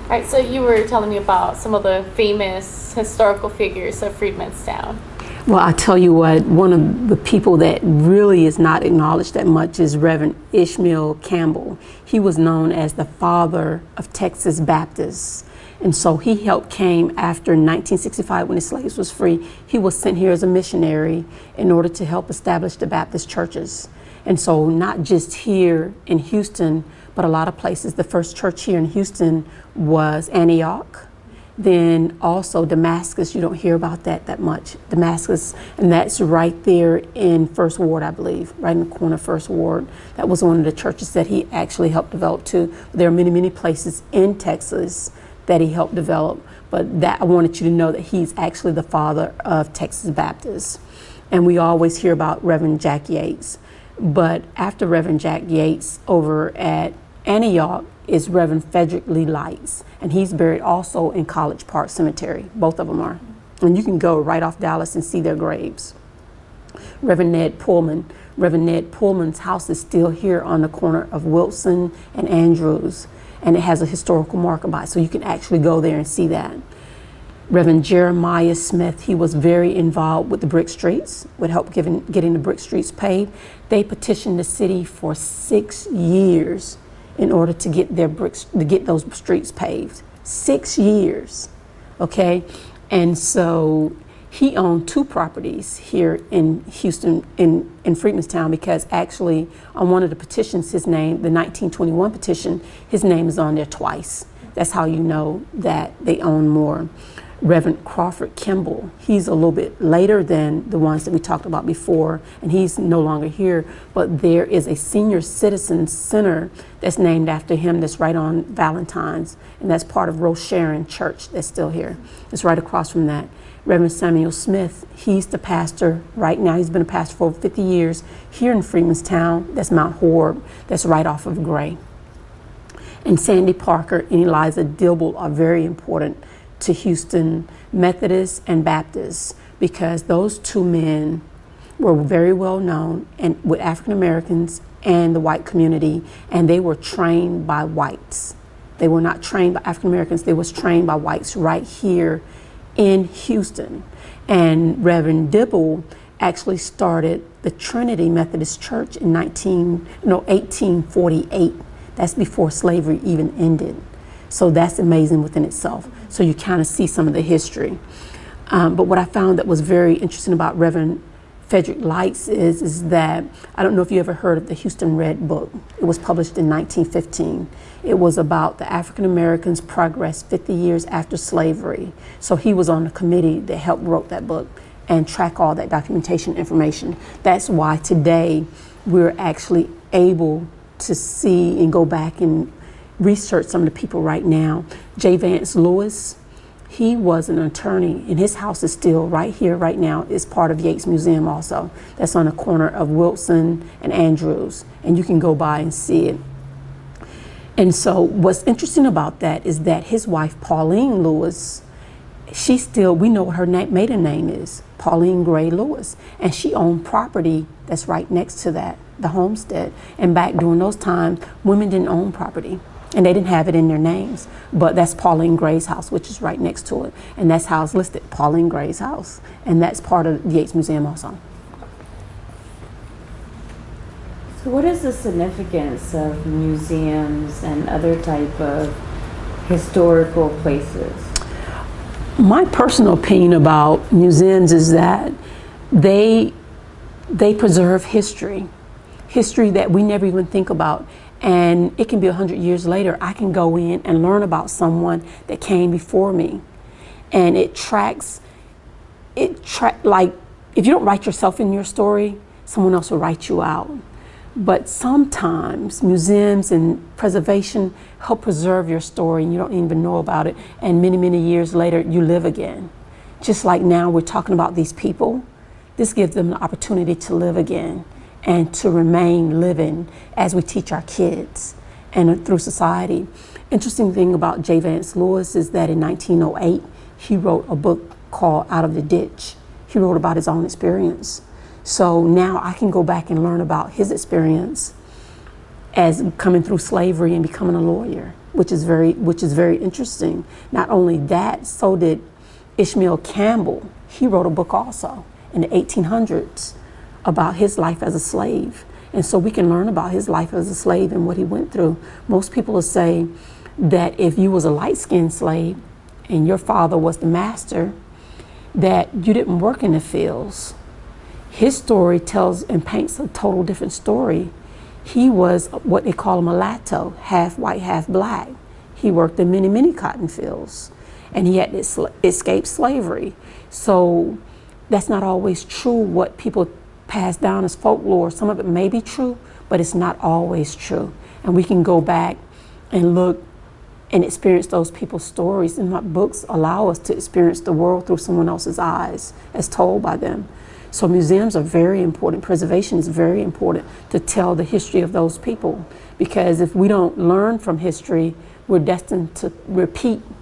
All right, so you were telling me about some of the famous historical figures of Freedmanstown. Well, I tell you what, one of the people that really is not acknowledged that much is Reverend Ishmael Campbell. He was known as the father of Texas Baptists. And so he came after 1965 when the slaves was free. He was sent here as a missionary in order to help establish the Baptist churches. And so not just here in Houston, but a lot of places. The first church here in Houston was Antioch. Then also Damascus, you don't hear about that much. Damascus, and that's right there in First Ward, I believe, right in the corner of First Ward. That was one of the churches that he actually helped develop too. There are many, many places in Texas that he helped develop, but that I wanted you to know that he's actually the father of Texas Baptists. And we always hear about Reverend Jack Yates. But after Reverend Jack Yates, over at Antioch is Reverend Frederick Lee Lights, and he's buried also in College Park Cemetery. Both of them are. And you can go right off Dallas and see their graves. Reverend Ned Pullman. Reverend Ned Pullman's house is still here on the corner of Wilson and Andrews, and it has a historical marker by it, so you can actually go there and see that. Reverend Jeremiah Smith, he was very involved with the brick streets, with help getting the brick streets paved. They petitioned the city for 6 years in order to get those streets paved. 6 years, okay? And so he owned 2 properties here in Houston, in Freedmanstown, because actually on one of the petitions, his name, the 1921 petition, his name is on there twice. That's how you know that they own more. Reverend Crawford Kimball, he's a little bit later than the ones that we talked about before, and he's no longer here, but there is a senior citizen center that's named after him that's right on Valentine's, and that's part of Rose Sharon Church that's still here. It's right across from that. Reverend Samuel Smith, he's the pastor right now. He's been a pastor for over 50 years here in Freedmanstown. That's Mount Horeb, that's right off of Gray. And Sandy Parker and Eliza Dibble are very important to Houston Methodists and Baptists, because those 2 men were very well known and with African Americans and the white community, and they were trained by whites. They were not trained by African Americans, they was trained by whites right here in Houston. And Reverend Dibble actually started the Trinity Methodist Church in 1848. That's before slavery even ended. So that's amazing within itself. So you kind of see some of the history. But what I found that was very interesting about Reverend Frederick Lights is that, I don't know if you ever heard of the Houston Red Book. It was published in 1915. It was about the African Americans' progress 50 years after slavery. So he was on the committee that helped wrote that book and track all that documentation information. That's why today we're actually able to see and go back and research some of the people right now. J. Vance Lewis, he was an attorney, and his house is still right here, right now. It's part of Yates Museum also. That's on the corner of Wilson and Andrews, and you can go by and see it. And so what's interesting about that is that his wife, Pauline Lewis, we know what her maiden name is, Pauline Gray Lewis, and she owned property that's right next to that, the homestead. And back during those times, women didn't own property, and they didn't have it in their names, but that's Pauline Gray's house, which is right next to it, and that's how it's listed, Pauline Gray's house, and that's part of the Yates Museum also. So what is the significance of museums and other type of historical places? My personal opinion about museums is that they preserve history that we never even think about. And it can be 100 years later, I can go in and learn about someone that came before me. And like, if you don't write yourself in your story, someone else will write you out. But sometimes museums and preservation help preserve your story and you don't even know about it. And many, many years later, you live again. Just like now we're talking about these people, this gives them the opportunity to live again and to remain living as we teach our kids and through society. Interesting thing about J. Vance Lewis is that in 1908, he wrote a book called Out of the Ditch. He wrote about his own experience. So now I can go back and learn about his experience as coming through slavery and becoming a lawyer which is very interesting. Not only that, so did Ishmael Campbell. He wrote a book also in the 1800s about his life as a slave. And so we can learn about his life as a slave and what he went through. Most people will say that if you was a light-skinned slave and your father was the master, that you didn't work in the fields. His story tells and paints a total different story. He was what they call a mulatto, half white, half black. He worked in many cotton fields, and he had to escape slavery. So that's not always true what people pass down as folklore. Some of it may be true, but it's not always true. And we can go back and look and experience those people's stories. And my books allow us to experience the world through someone else's eyes as told by them. So museums are very important. Preservation is very important to tell the history of those people, because if we don't learn from history, we're destined to repeat